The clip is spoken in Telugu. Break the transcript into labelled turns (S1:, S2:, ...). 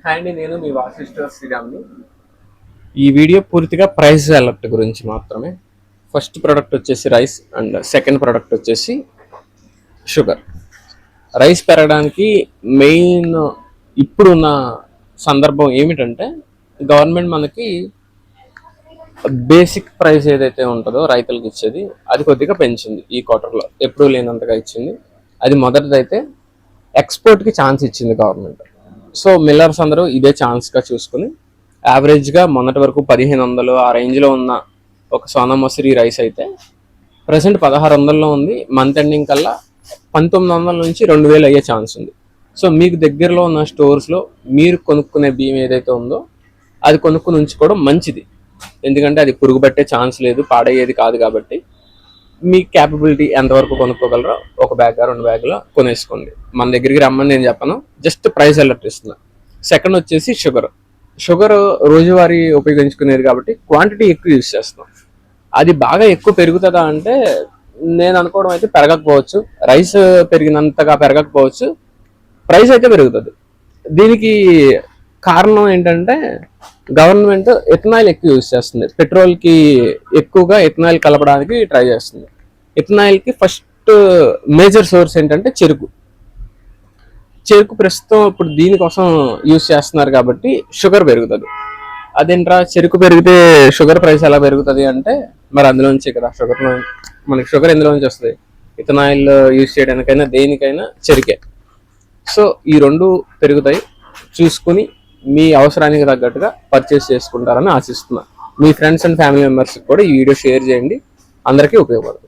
S1: హాయ్ అండి, నేను మీ వాసిస్టర్ శ్రీరామ్ని. ఈ వీడియో పూర్తిగా ప్రైస్ అలర్ట్ గురించి మాత్రమే. ఫస్ట్ ప్రోడక్ట్ వచ్చేసి రైస్ అండ్ సెకండ్ ప్రోడక్ట్ వచ్చేసి షుగర్. రైస్ పెరగడానికి మెయిన్ ఇప్పుడున్న సందర్భం ఏమిటంటే గవర్నమెంట్ మనకి బేసిక్ ప్రైస్ ఏదైతే ఉంటుందో రైతులకు ఇచ్చేది అది కొద్దిగా పెంచింది. ఈ క్వార్టర్లో ఎప్పుడూ లేనంతగా ఇచ్చింది. అది మొదటిదైతే ఎక్స్పోర్ట్కి ఛాన్స్ ఇచ్చింది గవర్నమెంట్. సో మిల్లర్స్ అందరూ ఇదే ఛాన్స్గా చూసుకుని యావరేజ్గా మొన్నటి వరకు 1500 ఆ రేంజ్లో ఉన్న ఒక సోనా మసూరి రైస్ అయితే ప్రజెంట్ 1600లో ఉంది. మంత్ ఎండింగ్ కల్లా 1900 నుంచి 2000 అయ్యే ఛాన్స్ ఉంది. సో మీకు దగ్గరలో ఉన్న స్టోర్స్లో మీరు కొనుక్కునే బియ్యం ఏదైతే ఉందో అది కొనుక్కుని ఉంచుకోవడం మంచిది. ఎందుకంటే అది పురుగు పట్టే ఛాన్స్ లేదు, పాడయ్యేది కాదు. కాబట్టి మీ క్యాపబిలిటీ ఎంతవరకు కొనుక్కోగలరో ఒక బ్యాగ్ 2 బ్యాగులో కొనేసుకోండి. మన దగ్గరికి రమ్మని నేను చెప్పను, జస్ట్ ప్రైస్ అలర్ట్ ఇస్తున్నా. సెకండ్ వచ్చేసి షుగర్ రోజువారీ ఉపయోగించుకునేది కాబట్టి క్వాంటిటీ ఎక్కువ యూజ్ చేస్తున్నాం. అది బాగా ఎక్కువ పెరుగుతుందా అంటే నేను అనుకోవడం అయితే పెరగకపోవచ్చు. రైస్ పెరిగినంతగా పెరగకపోవచ్చు, ప్రైస్ అయితే పెరుగుతుంది. దీనికి కారణం ఏంటంటే గవర్నమెంట్ ఎథనాయిల్ ఎక్కువ యూజ్ చేస్తుంది. పెట్రోల్కి ఎక్కువగా ఎథనాయిల్ కలపడానికి ట్రై చేస్తుంది. ఎథనాయిల్కి ఫస్ట్ మేజర్ సోర్స్ ఏంటంటే చెరుకు ప్రస్తుతం ఇప్పుడు దీనికోసం యూజ్ చేస్తున్నారు కాబట్టి షుగర్ పెరుగుతుంది. అదేంట్రా చెరుకు పెరిగితే షుగర్ ప్రైస్ ఎలా పెరుగుతుంది అంటే మరి అందులోంచి కదా మనకి షుగర్ ఎందులోంచి వస్తుంది? ఇథనాయిల్ యూజ్ చేయడానికైనా దేనికైనా చెరుకే. సో ఈ రెండు పెరుగుతాయి. చూసుకుని మీ అవసరానికి తగ్గట్టుగా పర్చేస్ చేసుకుంటారని ఆశిస్తున్నా. మీ ఫ్రెండ్స్ అండ్ ఫ్యామిలీ మెంబర్స్కి కూడా ఈ వీడియో షేర్ చేయండి, అందరికీ ఉపయోగపడుతుంది.